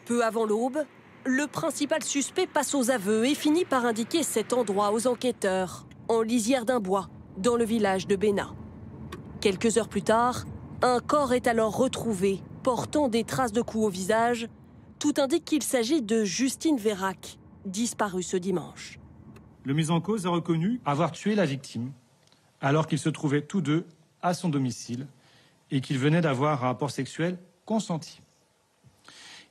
Peu avant l'aube, le principal suspect passe aux aveux et finit par indiquer cet endroit aux enquêteurs, en lisière d'un bois, dans le village de Béna. Quelques heures plus tard, un corps est alors retrouvé, portant des traces de coups au visage. Tout indique qu'il s'agit de Justine Vérac, disparue ce dimanche. Le mis en cause a reconnu avoir tué la victime, alors qu'ils se trouvaient tous deux à son domicile et qu'ils venaient d'avoir un rapport sexuel consenti.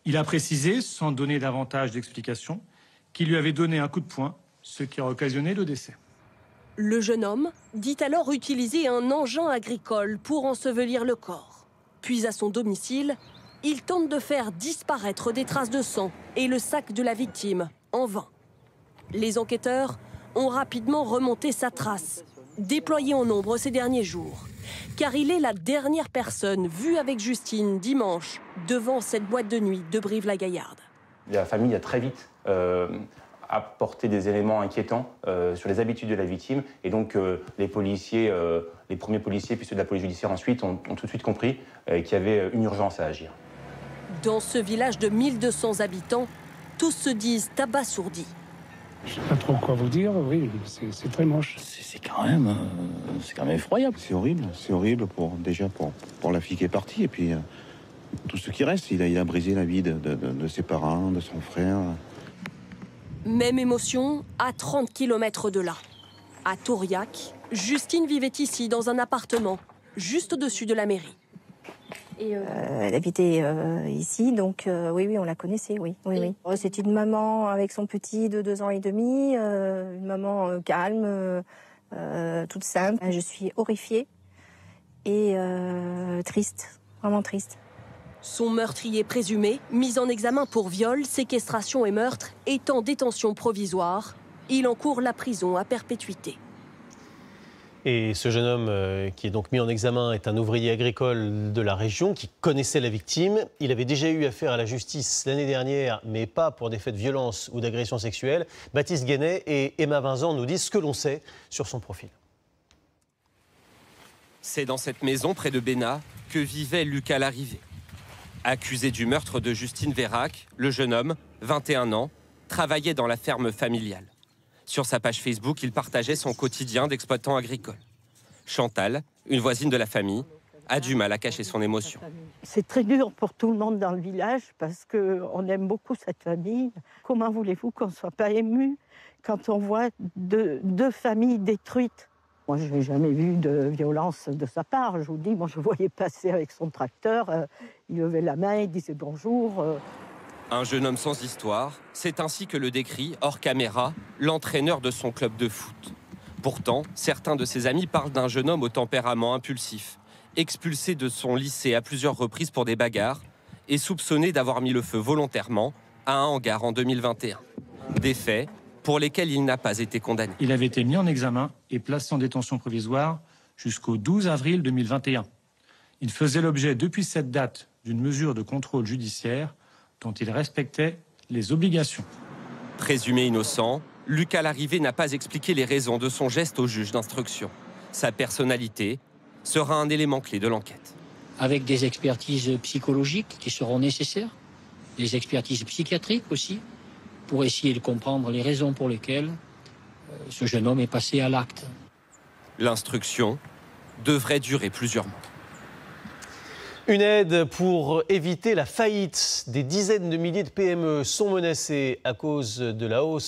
Il a précisé, sans donner davantage d'explications, qu'il lui avait donné un coup de poing, ce qui a occasionné le décès. Le jeune homme dit alors utiliser un engin agricole pour ensevelir le corps. Puis à son domicile, il tente de faire disparaître des traces de sang et le sac de la victime, en vain. Les enquêteurs ont rapidement remonté sa trace, déployée en nombre ces derniers jours. Car il est la dernière personne vue avec Justine dimanche devant cette boîte de nuit de Brive-la-Gaillarde. La famille a très vite apporté des éléments inquiétants sur les habitudes de la victime. Et donc les policiers, les premiers policiers puis ceux de la police judiciaire ensuite ont tout de suite compris qu'il y avait une urgence à agir. Dans ce village de 1200 habitants, tous se disent abasourdis. Je ne sais pas trop quoi vous dire, oui, c'est très moche. C'est quand même effroyable. C'est horrible pour la fille qui est partie et puis tout ce qui reste. Il a brisé la vie de ses parents, de son frère. Même émotion à 30 km de là. À Tauriac, Justine vivait ici dans un appartement, juste au-dessus de la mairie. Elle habitait ici, donc oui, on la connaissait, oui. C'est une maman avec son petit de 2 ans et demi, une maman calme, toute simple. Je suis horrifiée et triste, vraiment triste. Son meurtrier présumé, mis en examen pour viol, séquestration et meurtre, est en détention provisoire. Il encourt la prison à perpétuité. Et ce jeune homme qui est donc mis en examen est un ouvrier agricole de la région qui connaissait la victime. Il avait déjà eu affaire à la justice l'année dernière, mais pas pour des faits de violence ou d'agression sexuelle. Baptiste Guénet et Emma Vincent nous disent ce que l'on sait sur son profil. C'est dans cette maison près de Béna que vivait Lucas Larrivé. Accusé du meurtre de Justine Vérac, le jeune homme, 21 ans, travaillait dans la ferme familiale. Sur sa page Facebook, il partageait son quotidien d'exploitant agricole. Chantal, une voisine de la famille, a du mal à cacher son émotion. C'est très dur pour tout le monde dans le village parce qu'on aime beaucoup cette famille. Comment voulez-vous qu'on ne soit pas ému quand on voit deux familles détruites? Moi, je n'ai jamais vu de violence de sa part. Je vous dis, moi, je voyais passer avec son tracteur. Il levait la main, il disait bonjour. Un jeune homme sans histoire, c'est ainsi que le décrit, hors caméra, l'entraîneur de son club de foot. Pourtant, certains de ses amis parlent d'un jeune homme au tempérament impulsif, expulsé de son lycée à plusieurs reprises pour des bagarres et soupçonné d'avoir mis le feu volontairement à un hangar en 2021. Des faits pour lesquels il n'a pas été condamné. Il avait été mis en examen et placé en détention provisoire jusqu'au 12 avril 2021. Il faisait l'objet depuis cette date d'une mesure de contrôle judiciaire dont il respectait les obligations. Présumé innocent, Lucas Larrivé n'a pas expliqué les raisons de son geste au juge d'instruction. Sa personnalité sera un élément clé de l'enquête. Avec des expertises psychologiques qui seront nécessaires, des expertises psychiatriques aussi, pour essayer de comprendre les raisons pour lesquelles ce jeune homme est passé à l'acte. L'instruction devrait durer plusieurs mois. Une aide pour éviter la faillite. Des dizaines de milliers de PME sont menacées à cause de la hausse